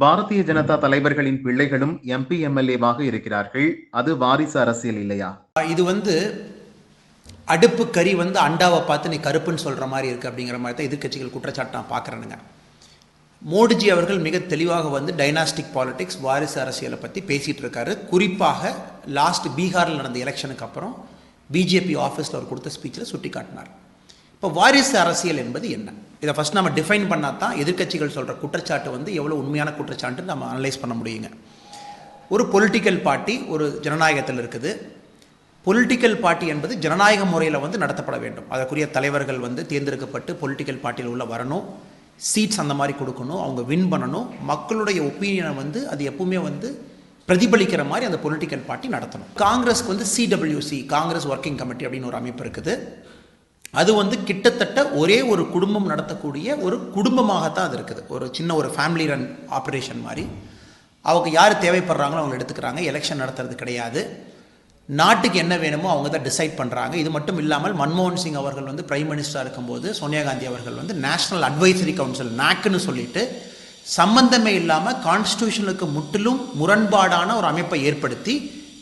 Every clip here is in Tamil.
பாரதிய ஜனதா தலைவர்களின் பிள்ளைகளும் எம்பி எம்எல்ஏவாக இருக்கிறார்கள். அது வாரிசு அரசியல் இல்லையா? இது அடுப்பு கறி அண்டாவை பார்த்து நீ கருப்புன்னு சொல்கிற மாதிரி இருக்குது அப்படிங்கிற மாதிரி தான் எதிர்கட்சிகள் குற்றச்சாட்டு நான் பார்க்குறேனுங்க. மோடிஜி அவர்கள் மிக தெளிவாக டைனாஸ்டிக் பாலிடிக்ஸ் வாரிசு அரசியலை பற்றி பேசிகிட்டு இருக்காரு. குறிப்பாக லாஸ்ட் பீகாரில் நடந்த எலெக்ஷனுக்கு அப்புறம் பிஜேபி ஆஃபீஸில் அவர் கொடுத்த ஸ்பீச்சில் சுட்டி காட்டினார். இப்போ வாரிசு அரசியல் என்பது என்ன, இதை ஃபஸ்ட் நம்ம டிஃபைன் பண்ணால் தான் எதிர்கட்சிகள் சொல்கிற குற்றச்சாட்டு எவ்வளோ உண்மையான குற்றச்சாட்டு நம்ம அனலைஸ் பண்ண முடியுங்க. ஒரு பொலிட்டிக்கல் பார்ட்டி ஒரு ஜனநாயகத்தில் இருக்குது. பொலிட்டிக்கல் பார்ட்டி என்பது ஜனநாயக முறையில் நடத்தப்பட வேண்டும். அதற்குரிய தலைவர்கள் தேர்ந்தெடுக்கப்பட்டு பொலிட்டிக்கல் பார்ட்டியில் உள்ள வரணும், சீட்ஸ் அந்த மாதிரி கொடுக்கணும், அவங்க வின் பண்ணணும், மக்களுடைய ஒப்பீனியனை அது எப்பவுமே பிரதிபலிக்கிற மாதிரி அந்த பொலிட்டிக்கல் பார்ட்டி நடத்தணும். காங்கிரஸ்க்கு சிடபிள்யூசி, காங்கிரஸ் ஒர்க்கிங் கமிட்டி அப்படின்னு ஒரு அமைப்பு இருக்குது. அது கிட்டத்தட்ட ஒரே ஒரு குடும்பம் நடத்தக்கூடிய ஒரு குடும்பமாகத்தான் அது இருக்குது. ஒரு சின்ன ஒரு ஃபேமிலி ரன் ஆப்ரேஷன் மாதிரி. அவங்க யார் தேவைப்படுறாங்களோ அவங்க எடுத்துக்கிறாங்க. எலெக்ஷன் நடத்துறது கிடையாது. நாட்டுக்கு என்ன வேணுமோ அவங்க தான் டிசைட் பண்ணுறாங்க. இது மட்டும் இல்லாமல் மன்மோகன் சிங் அவர்கள் பிரைம் மினிஸ்டராக இருக்கும்போது சோனியா காந்தி அவர்கள் நேஷனல் அட்வைசரி கவுன்சில் நாக்குன்னு சொல்லிட்டு சம்பந்தமே இல்லாமல் கான்ஸ்டியூஷனுக்கு முற்றிலும் முரண்பாடான ஒரு அமைப்பை ஏற்படுத்தி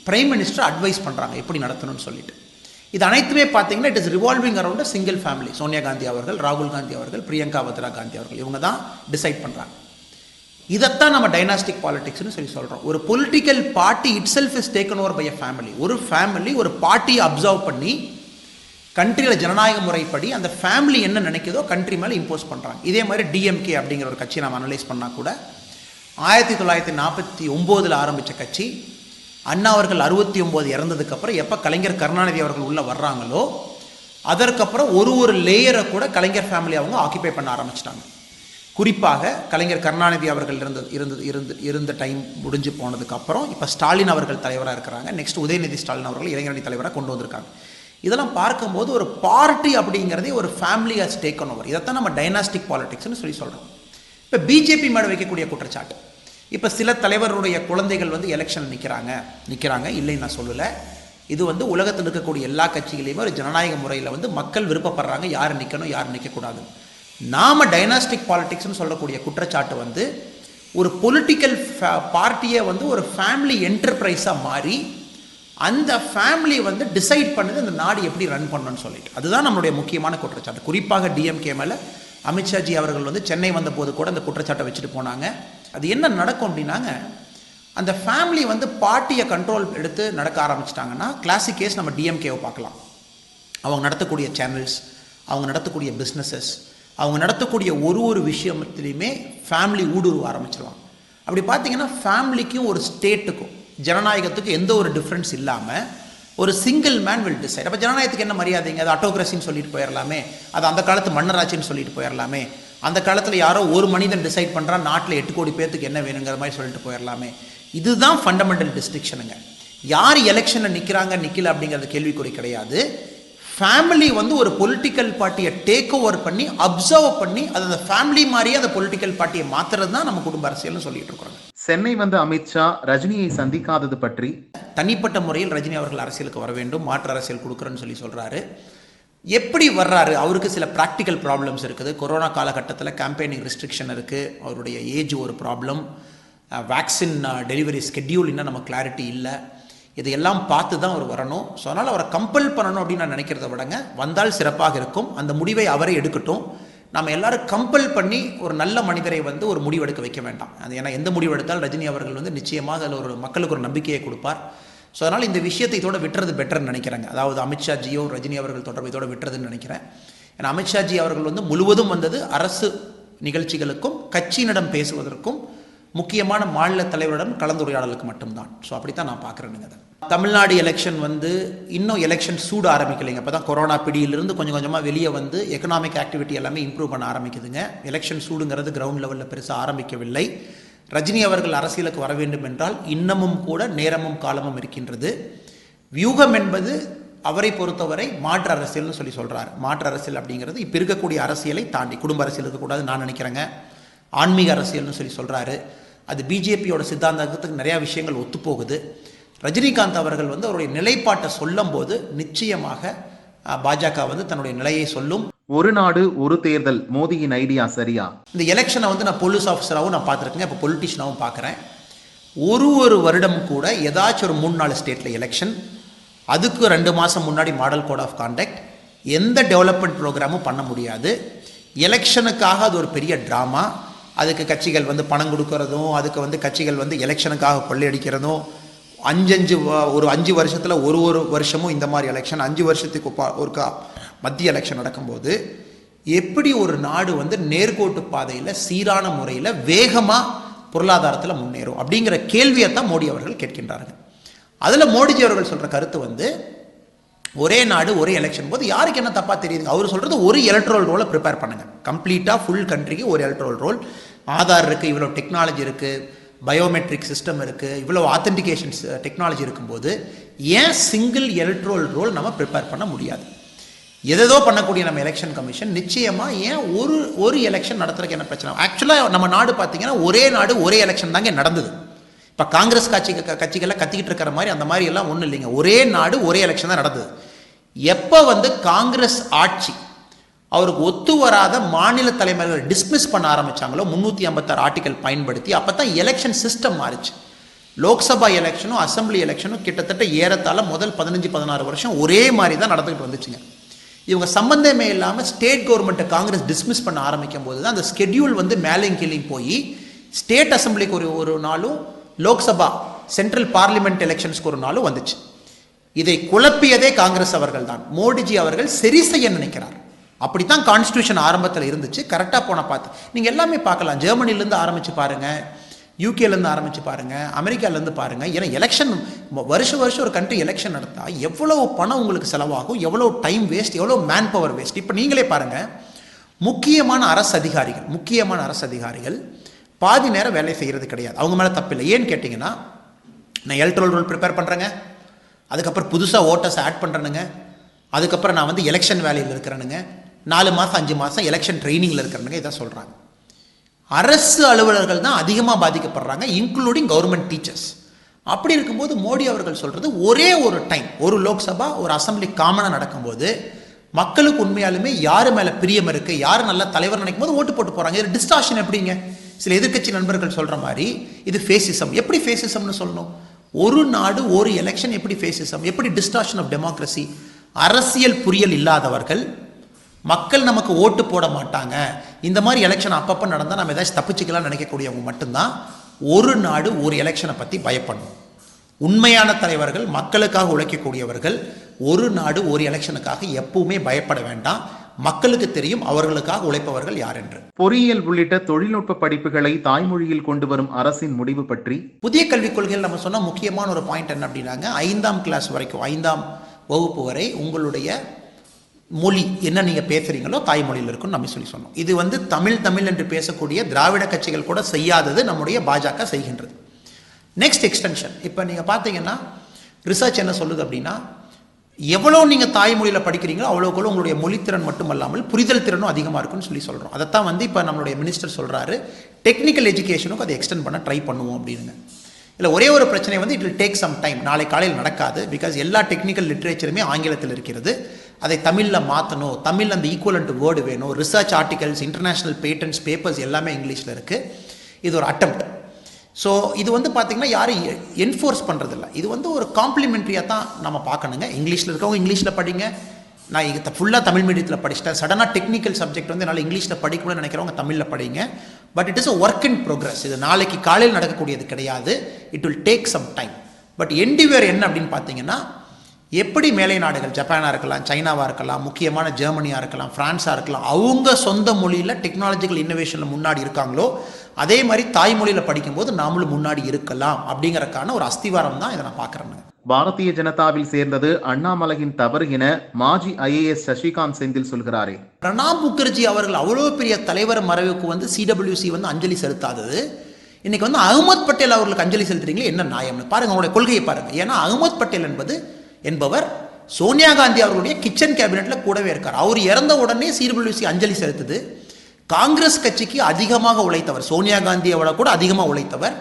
பிரைம் மினிஸ்டர் அட்வைஸ் பண்ணுறாங்க எப்படி நடத்தணும்னு சொல்லிட்டு. இது அனைத்துமே பார்த்தீங்கன்னா it is revolving around a single family. Sonia Gandhi அவர்கள், ராகுல் காந்தி அவர்கள், பிரியங்கா வத்ரா காந்தி அவர்கள், இவங்க தான் டிசைட் பண்ணுறாங்க. இதைத்தான் நம்ம டைனாஸ்டிக் பாலிடிக்ஸ்னு சொல்கிறோம். ஒரு political party itself is taken over by a family. ஒரு ஃபேமிலி ஒரு பார்ட்டியை அப்சர்வ் பண்ணி கண்ட்ரியில் ஜனநாயக முறைப்படி அந்த ஃபேமிலி என்ன நினைக்கிறதோ கண்ட்ரி மேலே இம்போஸ் பண்ணுறாங்க. இதே மாதிரி டிஎம்கே அப்படிங்கிற ஒரு கட்சி நம்ம அனலைஸ் பண்ணால் கூட 1949 ஆரம்பித்த கட்சி. அண்ணா அவர்கள் 69 இறந்ததுக்கப்புறம் எப்போ கலைஞர் கருணாநிதி அவர்கள் உள்ளே வர்றாங்களோ அதற்கப்புறம் ஒரு லேயரை கூட கலைஞர் ஃபேமிலி அவங்க ஆக்கியபை பண்ண ஆரம்பிச்சிட்டாங்க. குறிப்பாக கலைஞர் கருணாநிதி அவர்கள் இருந்த டைம் முடிஞ்சு போனதுக்கப்புறம் இப்போ ஸ்டாலின் அவர்கள் தலைவராக இருக்கிறாங்க. நெக்ஸ்ட் உதயநிதி ஸ்டாலின் அவர்கள் இளைஞரணி தலைவராக கொண்டு வந்திருக்காங்க. இதெல்லாம் பார்க்கும்போது ஒரு பார்ட்டி அப்படிங்கிறதே ஒரு ஃபேமிலி ஹஸ் டேக்கன் ஓவர். இதைத்தான் நம்ம டைனாஸ்டிக் பாலிடிக்ஸ்னு சொல்கிறோம். இப்போ பிஜேபி மேலே வைக்கக்கூடிய குற்றச்சாட்டு, இப்போ சில தலைவருடைய குழந்தைகள் எலெக்ஷன் நிற்கிறாங்க இல்லைன்னு நான் சொல்லலை. இது உலகத்தில் இருக்கக்கூடிய எல்லா கட்சிகளையுமே ஒரு ஜனநாயக முறையில் மக்கள் விருப்பப்படுறாங்க யார் நிற்கணும் யார் நிற்கக்கூடாது. நாம் டைனாஸ்டிக் பாலிடிக்ஸ்னு சொல்லக்கூடிய குற்றச்சாட்டு ஒரு பொலிட்டிக்கல் பார்ட்டியை ஒரு ஃபேமிலி என்டர்பிரைஸாக மாறி அந்த ஃபேமிலி டிசைட் பண்ணுது அந்த நாடு எப்படி ரன் பண்ணணும்னு சொல்லிட்டு. அதுதான் நம்மளுடைய முக்கியமான குற்றச்சாட்டு. குறிப்பாக டிஎம்கே மேலே அமித்ஷாஜி அவர்கள் சென்னை வந்த போது கூட அந்த குற்றச்சாட்டை வச்சுட்டு போனாங்க. அது என்ன நடக்கும் அப்படின்னாங்க, அந்த ஃபேமிலி பார்ட்டியை கண்ட்ரோல் எடுத்து நடக்க ஆரம்பிச்சிட்டாங்கன்னா கிளாசிக் கேஸ் நம்ம டிஎம்கேவை பார்க்கலாம். அவங்க நடத்தக்கூடிய சேனல்ஸ், அவங்க நடத்தக்கூடிய பிஸ்னஸஸ், அவங்க நடத்தக்கூடிய ஒரு விஷயத்துலையுமே ஃபேமிலி ஊடுருவ ஆரம்பிச்சிருவாங்க. அப்படி பார்த்தீங்கன்னா ஃபேமிலிக்கும் ஒரு ஸ்டேட்டுக்கும் ஜனநாயகத்துக்கு எந்த ஒரு டிஃப்ரென்ஸ் இல்லாமல் ஒரு சிங்கிள் மேன் வில் டிசைட். அப்போ ஜனநாயகத்துக்கு என்ன மரியாதைங்க? அது ஆட்டோக்ரஸின்னு சொல்லிட்டு போயிடலாமே, அது அந்த காலத்து மன்னராட்சின்னு சொல்லிட்டு போயிடலாமே, அந்த காலத்தில் யாரோ ஒரு மனிதன் டிசைட் பண்ணுறா நாட்டில் 8 கோடி பேருக்கு என்ன வேணுங்கிற மாதிரி சொல்லிட்டு போயிடலாமே. இதுதான் ஃபண்டமெண்டல் டிஸ்டிங்ஷனுங்க. யார் எலெக்ஷனில் நிற்கல அப்படிங்கிறது கேள்விக்குறி கிடையாது. ஃபேமிலி ஒரு பொலிட்டிக்கல் பார்ட்டியை டேக் ஓவர் பண்ணி அப்சர்வ் பண்ணி அது அந்த ஃபேமிலி மாதிரியே அந்த பொலிட்டிக்கல் பார்ட்டியை மாற்றுறது தான் நம்ம குடும்ப அரசியல்னு சொல்லிட்டு இருக்கிறோம். சென்னை அமித்ஷா ரஜினியை சந்திக்காதது பற்றி தனிப்பட்ட முறையில் ரஜினி அவர்கள் அரசியலுக்கு வர வேண்டும், மாற்று அரசியல் கொடுக்குறேன்னு சொல்கிறாரு. எப்படி வர்றாரு? அவருக்கு சில ப்ராக்டிக்கல் ப்ராப்ளம்ஸ் இருக்குது. கொரோனா காலகட்டத்தில் கேம்பெயினிங் ரெஸ்ட்ரிக்ஷன் இருக்குது, அவருடைய ஏஜ் ஒரு ப்ராப்ளம், வேக்சின் டெலிவரி ஸ்கெட்யூல் இன்னும் நம்ம கிளாரிட்டி இல்லை. இதையெல்லாம் பார்த்து தான் அவர் வரணும். ஸோ அதனால் அவரை கம்பல் பண்ணணும் அப்படின்னு நான் நினைக்கிறத விடங்க, வந்தால் சிறப்பாக இருக்கும். அந்த முடிவை அவரே எடுக்கட்டும். நம்ம எல்லாரும் கம்பல் பண்ணி ஒரு நல்ல மனிதரை ஒரு முடிவெடுக்க வைக்க வேண்டாம். அது ஏன்னா எந்த முடிவு எடுத்தால் ரஜினி அவர்கள் நிச்சயமாக அதில் ஒரு மக்களுக்கு ஒரு நம்பிக்கையை கொடுப்பார். ஸோ அதனால் இந்த விஷயத்தை இதோட விட்டுறது பெட்டர்னு நினைக்கிறேங்க. அதாவது அமித்ஷாஜியோ ரஜினி அவர்கள் தொடர்பு இதோட விட்டுறதுன்னு நினைக்கிறேன். ஏன்னா அமித்ஷாஜி அவர்கள் முழுவதும் அரசு நிகழ்ச்சிகளுக்கும் கட்சியினிடம் பேசுவதற்கும் முக்கியமான மாநில தலைவரிடம் கலந்துரையாடலுக்கு மட்டும்தான். ஸோ அப்படித்தான் நான் பார்க்குறேனுங்க. அதை தமிழ்நாடு எலெக்ஷன் இன்னும் எலெக்ஷன் சூட ஆரம்பிக்கலைங்க. இப்போ தான் கொரோனா பிடியிலிருந்து கொஞ்சம் கொஞ்சமாக வெளியே எக்கனாமிக் ஆக்டிவிட்டி எல்லாமே இம்ப்ரூவ் பண்ண ஆரம்பிக்குதுங்க. எலெக்ஷன் சூடுங்கிறது கிரவுண்ட் லெவலில் பெருசாக ஆரம்பிக்கவில்லை. ரஜினி அவர்கள் அரசியலுக்கு வர வேண்டும் என்றால் இன்னமும் கூட நேரமும் காலமும் இருக்கின்றது. வியூகம் என்பது அவரை பொறுத்தவரை மாற்று அரசியல்னு சொல்கிறார். மாற்று அரசியல் அப்படிங்கிறது இப்போ இருக்கக்கூடிய அரசியலை தாண்டி குடும்ப அரசியல் இருக்கக்கூடாது நான் நினைக்கிறேங்க. ஆன்மீக அரசியல்னு சொல்கிறாரு. அது பிஜேபியோட சித்தாந்தத்துக்கு நிறையா விஷயங்கள் ஒத்துப்போகுது. ரஜினிகாந்த் அவர்கள் அவருடைய நிலைப்பாட்டை சொல்லும் போது நிச்சயமாக பாஜக தன்னுடைய நிலையை சொல்லும். ஒரு நாடு ஒரு தேர்தல் மோடியின் ஐடியா சரியா? இந்த எலெக்ஷனை வந்து நான் போலீஸ் ஆஃபீஸராகவும் நான் பார்த்துருக்கேங்க, இப்போ பொலிட்டிஷியனாகவும் பார்க்குறேன். ஒரு வருடம் கூட ஏதாச்சும் ஒரு 3-4 ஸ்டேட்டில் எலெக்ஷன், அதுக்கு 2 மாதம் முன்னாடி மாடல் கோட் ஆஃப் கான்டக்ட், எந்த டெவலப்மெண்ட் ப்ரோக்ராமும் பண்ண முடியாது. எலெக்ஷனுக்காக அது ஒரு பெரிய ட்ராமா. அதுக்கு கட்சிகள் வந்து பணம் கொடுக்கறதும், அதுக்கு வந்து கட்சிகள் வந்து எலெக்ஷனுக்காக கொள்ளையடிக்கிறதும், ஒரு 5 வருஷத்தில் ஒரு வருஷமும் இந்த மாதிரி எலெக்ஷன், 5 வருஷத்துக்கு ஒருக்கா மத்திய எலெக்ஷன் நடக்கும்போது எப்படி ஒரு நாடு வந்து நேர்கோட்டு பாதையில் சீரான முறையில் வேகமாக பொருளாதாரத்தில் முன்னேறும் அப்படிங்கிற கேள்வியை தான் மோடி அவர்கள் கேட்கின்றார்கள். அதில் மோடிஜி அவர்கள் சொல்கிற கருத்து வந்து ஒரே நாடு ஒரே எலெக்ஷன் போது யாருக்கு என்ன தப்பாக தெரியுது. அவர் சொல்கிறது ஒரு எலக்ட்ரல் ரோலை ப்ரிப்பேர் பண்ணுங்கள், கம்ப்ளீட்டாக ஃபுல் கண்ட்ரிக்கு ஒரு எலக்ட்ரல் ரோல். ஆதார் இருக்குது, இவ்வளோ டெக்னாலஜி இருக்குது, பயோமெட்ரிக் சிஸ்டம் இருக்குது, இவ்வளோ ஆத்தென்டிகேஷன்ஸ் டெக்னாலஜி இருக்கும்போது ஏன் சிங்கிள் எலக்ட்ரல் ரோல் நம்ம ப்ரிப்பேர் பண்ண முடியாது? எதோ பண்ணக்கூடிய நம்ம எலெக்ஷன் கமிஷன் நிச்சயமாக ஏன் ஒரு எலெக்ஷன் நடத்துறதுக்கு என்ன பிரச்சனை? ஆக்சுவலாக நம்ம நாடு பார்த்தீங்கன்னா ஒரே நாடு ஒரே எலெக்ஷன் தாங்க நடந்தது. இப்போ காங்கிரஸ் கட்சிகள்லாம் கத்திக்கிட்டு இருக்கிற மாதிரி அந்த மாதிரி எல்லாம் ஒன்றும் இல்லைங்க. ஒரே நாடு ஒரே எலெக்ஷன் தான் நடந்தது. எப்போ வந்து காங்கிரஸ் ஆட்சி அவருக்கு ஒத்து வராத மாநில தலைவர்கள் டிஸ்மிஸ் பண்ண ஆரம்பித்தாங்களோ 356 ஆர்டிக்கல் பயன்படுத்தி, அப்போ தான் எலெக்ஷன் சிஸ்டம் மாறிச்சு. லோக்சபா எலெக்ஷனும் அசம்பிளி எலெக்ஷனும் கிட்டத்தட்ட ஏறத்தாழ முதல் 15-16 வருஷம் ஒரே மாதிரி தான் நடந்துக்கிட்டு வந்துச்சுங்க. இவங்க சம்பந்தமே இல்லாமல் ஸ்டேட் கவர்மெண்ட்டை காங்கிரஸ் டிஸ்மிஸ் பண்ண ஆரம்பிக்கும் போது தான் அந்த ஸ்கெடியூல் வந்து மேலேயும் கீழே போய் ஸ்டேட் அசம்பிளிக்கு ஒரு நாளும், லோக்சபா சென்ட்ரல் பார்லிமெண்ட் எலெக்ஷன்ஸ்க்கு ஒரு நாளும் வந்துச்சு. இதை குழப்பியதே காங்கிரஸ் அவர்கள் தான். மோடிஜி அவர்கள் சரி செய்ய நினைக்கிறார். அப்படித்தான் கான்ஸ்டியூஷன் ஆரம்பத்தில் இருந்துச்சு. கரெக்டாக போன பார்த்து நீங்கள் எல்லாமே பார்க்கலாம். ஜெர்மனிலேருந்து ஆரம்பித்து பாருங்கள், யூகேலேருந்து ஆரம்பித்து பாருங்கள், அமெரிக்காலேருந்து பாருங்கள். ஏன்னா எலெக்ஷன் வருஷம் ஒரு கண்ட்ரி எலெக்ஷன் நடத்தால் எவ்வளோ பணம் உங்களுக்கு செலவாகும், எவ்வளோ டைம் வேஸ்ட், எவ்வளோ மேன் பவர் வேஸ்ட். இப்போ நீங்களே பாருங்கள், முக்கியமான அரசு அதிகாரிகள் பாதி நேரம் வேலை செய்கிறது கிடையாது. அவங்க மேலே தப்பில்லை. ஏன்னு கேட்டிங்கன்னா, நான் எலக்ட்ரல் ரோல் ப்ரிப்பேர் பண்ணுறேங்க, அதுக்கப்புறம் புதுசாக ஓட்டர்ஸ் ஆட் பண்ணுறேனுங்க, அதுக்கப்புறம் நான் வந்து எலெக்ஷன் வேலையில் இருக்கிறேனுங்க, 4 மாதம் 5 மாதம் எலெக்ஷன் ட்ரைனிங்கில் இருக்கிறேனுங்க, இதான் சொல்கிறாங்க. அரசு அலுவலர்கள் தான் அதிகமாக பாதிக்கப்படுறாங்க, இன்க்ளூடிங் கவர்மெண்ட் டீச்சர்ஸ். அப்படி இருக்கும்போது மோடி அவர்கள் சொல்கிறது ஒரே ஒரு டைம் ஒரு லோக்சபா ஒரு அசம்பிளி காமனாக நடக்கும்போது மக்களுக்கு உண்மையாலுமே யார் மேலே பிரியம் இருக்குது, யார் நல்ல தலைவர் நினைக்கும் போது ஓட்டு போட்டு போகிறாங்க. இது டிஸ்டார்ஷன் எப்படிங்க? சில எதிர்க்கட்சி நண்பர்கள் சொல்கிற மாதிரி இது ஃபேசிசம். எப்படி ஃபேசிசம்னு சொல்லணும்? ஒரு நாடு ஒரு எலெக்ஷன் எப்படி ஃபேசிசம்? எப்படி டிஸ்டார்ஷன் ஆஃப் டெமோக்ரஸி? அரசியல் புரியல் இல்லாதவர்கள், மக்கள் நமக்கு ஓட்டு போட மாட்டாங்க, இந்த மாதிரி எலெக்ஷன் அப்பப்போ நடந்தால் நம்ம ஏதாச்சும் தப்பிச்சுக்கலாம்னு நினைக்கக்கூடியவங்க மட்டும்தான் ஒரு நாடு ஒரு எலெக்ஷனை பற்றி பயப்படணும். உண்மையான தலைவர்கள், மக்களுக்காக உழைக்கக்கூடியவர்கள் ஒரு நாடு ஒரு எலெக்ஷனுக்காக எப்பவுமே பயப்பட வேண்டாம். மக்களுக்கு தெரியும் அவர்களுக்காக உழைப்பவர்கள் யார் என்று. பொறியியல் உள்ளிட்ட தொழில்நுட்ப படிப்புகளை தாய்மொழியில் கொண்டு வரும் அரசின் முடிவு பற்றி புதிய கல்விக் கொள்கையில் நம்ம சொன்ன முக்கியமான ஒரு பாயிண்ட் என்ன அப்படின்னாங்க, 5ஆம் கிளாஸ் வரைக்கும் 5ஆம் வகுப்பு வரை உங்களுடைய மொழி என்ன நீங்கள் பேசுகிறீங்களோ தாய்மொழியில் இருக்குன்னு நம்ம சொன்னோம். இது வந்து தமிழ் என்று பேசக்கூடிய திராவிட கட்சிகள் கூட செய்யாதது நம்முடைய பாஜக செய்கின்றது. நெக்ஸ்ட் எக்ஸ்டென்ஷன், இப்போ நீங்கள் பார்த்தீங்கன்னா ரிசர்ச் என்ன சொல்லுது அப்படின்னா, எவ்வளோ நீங்கள் தாய்மொழியில் படிக்கிறீங்களோ அவ்வளோக்குள்ள உங்களுடைய மொழித்திறன் மட்டுமல்லாமல் புரிதல் திறனும் அதிகமாக இருக்குன்னு சொல்கிறோம். அதைத்தான் வந்து இப்போ நம்மளுடைய மினிஸ்டர் சொல்கிறாரு, டெக்னிக்கல் எஜுகேஷனுக்கு அதை எக்ஸ்டெண்ட் பண்ண ட்ரை பண்ணுவோம் அப்படின்னுங்க. இல்லை ஒரே ஒரு பிரச்சனை வந்து it will take some time. நாளை காலையில் நடக்காது. பிகாஸ் எல்லா டெக்னிக்கல் லிட்ரேச்சருமே ஆங்கிலத்தில் இருக்கிறது. அதை தமிழில் மாற்றணும். தமிழ் அந்த ஈக்குவலண்ட் வேர்டு வேணும். Research articles, international patents, papers எல்லாமே இங்கிலீஷில் இருக்குது. இது ஒரு அட்டெம்ப்ட். ஸோ இது வந்து பார்த்திங்கன்னா யாரும் என்ஃபோர்ஸ் பண்ணுறதில்ல. இது வந்து ஒரு காம்ப்ளிமெண்ட்ரியாக தான் நம்ம பார்க்கணுங்க. இங்கிலீஷில் இருக்கவங்க இங்கிலீஷில் படிங்க. நான் இது ஃபுல்லாக தமிழ் மீடியத்தில் படிச்சிட்டேன், சடனாக டெக்னிக்கல் சப்ஜெக்ட் வந்து என்னால் இங்கிலீஷில் படிக்கணும்னு நினைக்கிறவங்க தமிழில் படிங்க. But it is a work in progress. இது நாளைக்கு காலையில் நடக்கக்கூடியது கிடையாது. It will take some time. But endeavour என்ன அப்படின்னு பார்த்தீங்கன்னா, எப்படி மேலை நாடுகள் ஜப்பானாக இருக்கலாம், சைனாவாக இருக்கலாம், முக்கியமான ஜெர்மனியாக இருக்கலாம், ஃப்ரான்ஸாக இருக்கலாம், அவங்க சொந்த மொழியில் டெக்னாலஜிக்கல் இன்னோவேஷனில் முன்னாடி இருக்காங்களோ அதே மாதிரி தாய்மொழியில் படிக்கும்போது நாமளும் முன்னாடி இருக்கலாம் அப்படிங்கறக்கான ஒரு அஸ்திவாரம் தான் இதை நான் பார்க்குறேன். பாரதிய ஜனதாவில் சேர்ந்தது அண்ணாமலையின் தவறு என மாஜி IAS சசிகாந்த் செந்தில் சொல்கிறாரே. பிரணாப் முகர்ஜி அவர்கள் அவ்வளோ பெரிய தலைவர் மறைவுக்கு வந்து CWC வந்து அஞ்சலி செலுத்தாதது, இன்னைக்கு வந்து அகமது பட்டேல் அவர்களுக்கு அஞ்சலி செலுத்துறீங்களே என்ன நியாயம்னு பாருங்க. அவங்களுடைய கொள்கையை பாருங்க. ஏன்னா அகமது பட்டேல் என்பவர் சோனியா காந்தி அவர்களுடைய கிச்சன் கேபினெட்ல கூடவே இருக்கார். அவர் இறந்த உடனே CWC அஞ்சலி செலுத்துது. காங்கிரஸ் கட்சிக்கு அதிகமாக உழைத்தவர், சோனியா காந்தியோட கூட அதிகமாக உழைத்தவர்,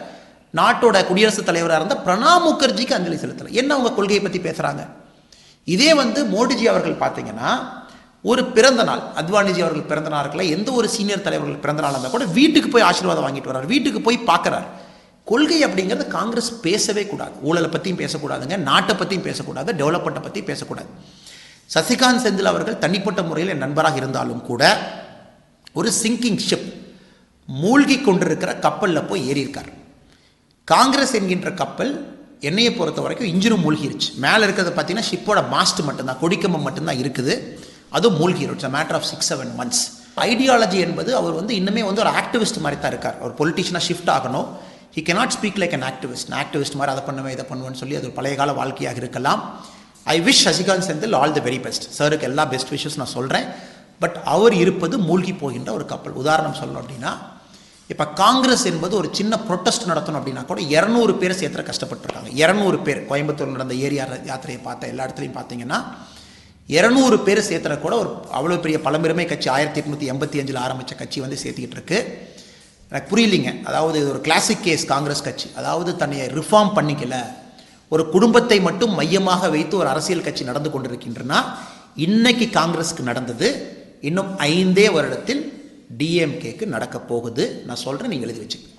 நாட்டோட குடியரசுத் தலைவராக இருந்த பிரணாப் முகர்ஜிக்கு அஞ்சலி செலுத்தலை. என்ன அவங்க கொள்கையை பற்றி பேசுகிறாங்க? இதே வந்து மோடிஜி அவர்கள் பார்த்தீங்கன்னா ஒரு பிறந்த நாள், அத்வானிஜி அவர்கள் பிறந்த நாள் இருக்கல, எந்த ஒரு சீனியர் தலைவர்கள் பிறந்த நாள் இருந்தால் கூட வீட்டுக்கு போய் ஆசீர்வாதம் வாங்கிட்டு வர்றார், வீட்டுக்கு போய் பார்க்குறாரு. கொள்கை அப்படிங்கிறது காங்கிரஸ் பேசவே கூடாது. ஊழலை பற்றியும் பேசக்கூடாதுங்க, நாட்டை பற்றியும் பேசக்கூடாது, டெவலப்மெண்ட்டை பற்றி பேசக்கூடாது. சசிகாந்த் செந்தில் அவர்கள் தனிப்பட்ட முறையில் என் நண்பராக இருந்தாலும் கூட ஒரு சிங்கிங் ஷிப், மூழ்கி கொண்டிருக்கிற கப்பலில் போய் ஏறியிருக்கார். காங்கிரஸ் என்கின்ற கப்பல் என்னையை பொறுத்த வரைக்கும் இன்ஜினும் மூழ்கிருச்சு. மேலே இருக்கிறத பார்த்தீங்கன்னா ஷிப்போட மாஸ்ட் மட்டும்தான், கொடிக்கம்பம் மட்டும்தான் இருக்குது, அதுவும் மூழ்கிருச்சு. Matter of 6-7 months. ஐடியாலஜி என்பது அவர் இன்னுமே ஒரு ஆக்டிவிஸ்ட் மாதிரி தான் இருக்கார். ஒரு பொலிட்டிஷியனாக ஷிஃப்ட் ஆகணும். He cannot speak like an activist மாதிரி அதை பண்ணுவேன் இதை பண்ணுவேன்னு சொல்லி அது ஒரு பழைய கால வாழ்க்கையாக இருக்கலாம். I wish Sasikanth Senthil all the very best. சாருக்கு எல்லா பெஸ்ட் விஷஸ் நான் சொல்கிறேன். பட் அவர் இருப்பது மூழ்கி போகின்ற ஒரு கப்பல். உதாரணம் சொல்லணும் அப்படின்னா, இப்போ காங்கிரஸ் என்பது ஒரு சின்ன ப்ரொட்டஸ்ட் நடத்தணும் அப்படின்னா கூட 200 பேர் சேர்த்துற கஷ்டப்பட்டுருக்காங்க. 200 பேர் கோயம்புத்தூர் நடந்த ஏரியா யாத்திரையை பார்த்த எல்லா இடத்துலையும் பார்த்தீங்கன்னா 200 பேர் சேர்த்துற கூட ஒரு அவ்வளோ பெரிய பழம்பெருமை கட்சி 1885 ஆரம்பித்த கட்சி சேர்த்துக்கிட்டு இருக்கு. எனக்கு புரியலிங்க. அதாவது இது ஒரு கிளாசிக் கேஸ் காங்கிரஸ் கட்சி. அதாவது தன்னை ரிஃபார்ம் பண்ணிக்கல, ஒரு குடும்பத்தை மட்டும் மையமாக வைத்து ஒரு அரசியல் கட்சி நடந்து கொண்டிருக்கின்றனா, இன்னைக்கு காங்கிரஸுக்கு நடந்தது இன்னும் 5 வருடத்தில் டிஎம்கேக்கு நடக்க போகுது. நான் சொல்கிறேன், நீங்கள் எழுதி வச்சுக்கோங்க.